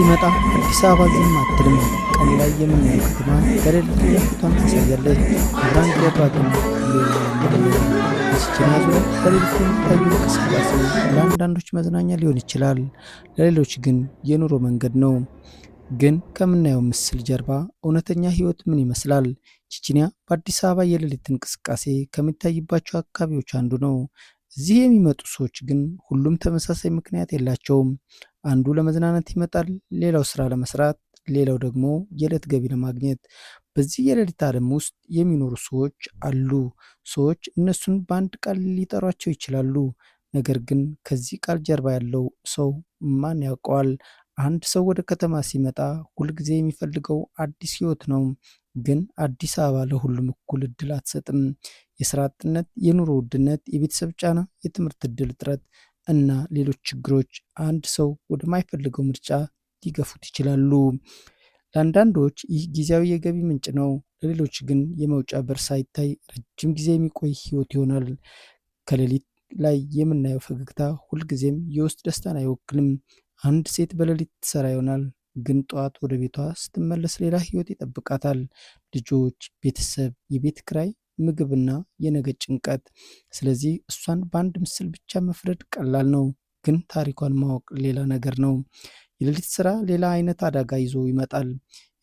ሲመጣ አዲስ አበባ ዝም አትልም። ቀን ላይ የምናየው ከተማ በሌሊት ፊቷን ታሳያለች። ከብርሃን ጀርባ ግን ሌላ በችችና ዙሪያ በሌሊት የሚታዩ እንቅስቃሴ ለአንዳንዶች መዝናኛ ሊሆን ይችላል፣ ለሌሎች ግን የኑሮ መንገድ ነው። ግን ከምናየው ምስል ጀርባ እውነተኛ ህይወት ምን ይመስላል? ቺቺኒያ በአዲስ አበባ የሌሊት እንቅስቃሴ ከሚታይባቸው አካባቢዎች አንዱ ነው። እዚህ የሚመጡ ሰዎች ግን ሁሉም ተመሳሳይ ምክንያት የላቸውም። አንዱ ለመዝናናት ይመጣል፣ ሌላው ስራ ለመስራት፣ ሌላው ደግሞ የዕለት ገቢ ለማግኘት። በዚህ የሌሊት ዓለም ውስጥ የሚኖሩ ሰዎች አሉ። ሰዎች እነሱን በአንድ ቃል ሊጠሯቸው ይችላሉ። ነገር ግን ከዚህ ቃል ጀርባ ያለው ሰው ማን ያውቀዋል? አንድ ሰው ወደ ከተማ ሲመጣ ሁልጊዜ የሚፈልገው አዲስ ህይወት ነው። ግን አዲስ አበባ ለሁሉም እኩል እድል አትሰጥም። የስራ አጥነት፣ የኑሮ ውድነት፣ የቤተሰብ ጫና፣ የትምህርት እድል እጥረት እና ሌሎች ችግሮች አንድ ሰው ወደማይፈልገው ምርጫ ሊገፉት ይችላሉ። ለአንዳንዶች ይህ ጊዜያዊ የገቢ ምንጭ ነው፣ ለሌሎች ግን የመውጫ በር ሳይታይ ረጅም ጊዜ የሚቆይ ህይወት ይሆናል። ከሌሊት ላይ የምናየው ፈገግታ ሁልጊዜም የውስጥ ደስታን አይወክልም። አንድ ሴት በሌሊት ትሰራ ይሆናል፣ ግን ጠዋት ወደ ቤቷ ስትመለስ ሌላ ህይወት ይጠብቃታል። ልጆች፣ ቤተሰብ፣ የቤት ክራይ፣ ምግብና የነገ ጭንቀት። ስለዚህ እሷን በአንድ ምስል ብቻ መፍረድ ቀላል ነው፣ ግን ታሪኳን ማወቅ ሌላ ነገር ነው። የሌሊት ስራ ሌላ አይነት አደጋ ይዞ ይመጣል።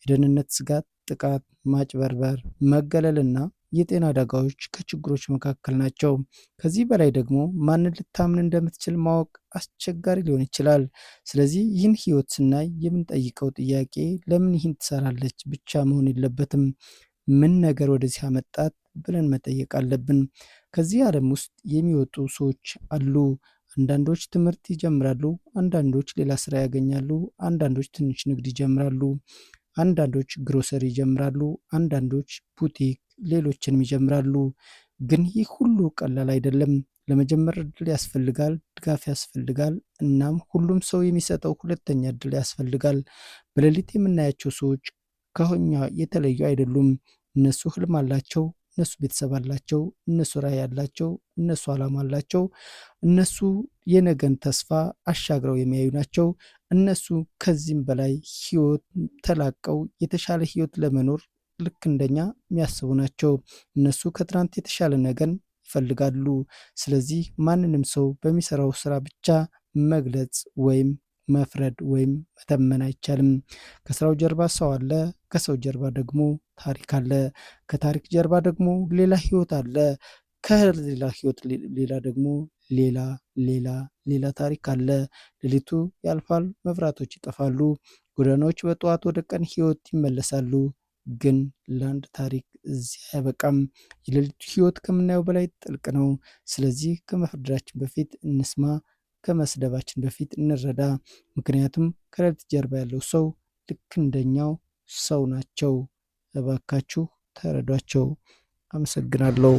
የደህንነት ስጋት፣ ጥቃት፣ ማጭበርበር፣ መገለልና የጤና አደጋዎች ከችግሮች መካከል ናቸው። ከዚህ በላይ ደግሞ ማንን ልታምን እንደምትችል ማወቅ አስቸጋሪ ሊሆን ይችላል። ስለዚህ ይህን ህይወት ስናይ የምንጠይቀው ጥያቄ ለምን ይህን ትሰራለች ብቻ መሆን የለበትም። ምን ነገር ወደዚህ አመጣት ብለን መጠየቅ አለብን። ከዚህ ዓለም ውስጥ የሚወጡ ሰዎች አሉ። አንዳንዶች ትምህርት ይጀምራሉ፣ አንዳንዶች ሌላ ስራ ያገኛሉ፣ አንዳንዶች ትንሽ ንግድ ይጀምራሉ፣ አንዳንዶች ግሮሰሪ ይጀምራሉ፣ አንዳንዶች ቡቲክ፣ ሌሎችንም ይጀምራሉ። ግን ይህ ሁሉ ቀላል አይደለም። ለመጀመር እድል ያስፈልጋል፣ ድጋፍ ያስፈልጋል፣ እናም ሁሉም ሰው የሚሰጠው ሁለተኛ እድል ያስፈልጋል። በሌሊት የምናያቸው ሰዎች ከኛ የተለዩ አይደሉም። እነሱ ህልም አላቸው፣ እነሱ ቤተሰብ አላቸው፣ እነሱ ራዕይ አላቸው፣ እነሱ ዓላማ አላቸው። እነሱ የነገን ተስፋ አሻግረው የሚያዩ ናቸው። እነሱ ከዚህም በላይ ህይወት ተላቀው የተሻለ ህይወት ለመኖር ልክ እንደኛ የሚያስቡ ናቸው። እነሱ ከትናንት የተሻለ ነገን ይፈልጋሉ። ስለዚህ ማንንም ሰው በሚሰራው ስራ ብቻ መግለጽ ወይም መፍረድ ወይም መተመን አይቻልም። ከስራው ጀርባ ሰው አለ፣ ከሰው ጀርባ ደግሞ ታሪክ አለ፣ ከታሪክ ጀርባ ደግሞ ሌላ ህይወት አለ፣ ከሌላ ህይወት ሌላ ደግሞ ሌላ ሌላ ሌላ ታሪክ አለ። ሌሊቱ ያልፋል፣ መብራቶች ይጠፋሉ፣ ጎዳናዎች በጠዋት ወደ ቀን ህይወት ይመለሳሉ። ግን ለአንድ ታሪክ እዚህ አይበቃም። የሌሊቱ ህይወት ከምናየው በላይ ጥልቅ ነው። ስለዚህ ከመፍረዳችን በፊት እንስማ፣ ከመስደባችን በፊት እንረዳ። ምክንያቱም ከሌሊት ጀርባ ያለው ሰው ልክ እንደኛው ሰው ናቸው። እባካችሁ ተረዷቸው። አመሰግናለሁ።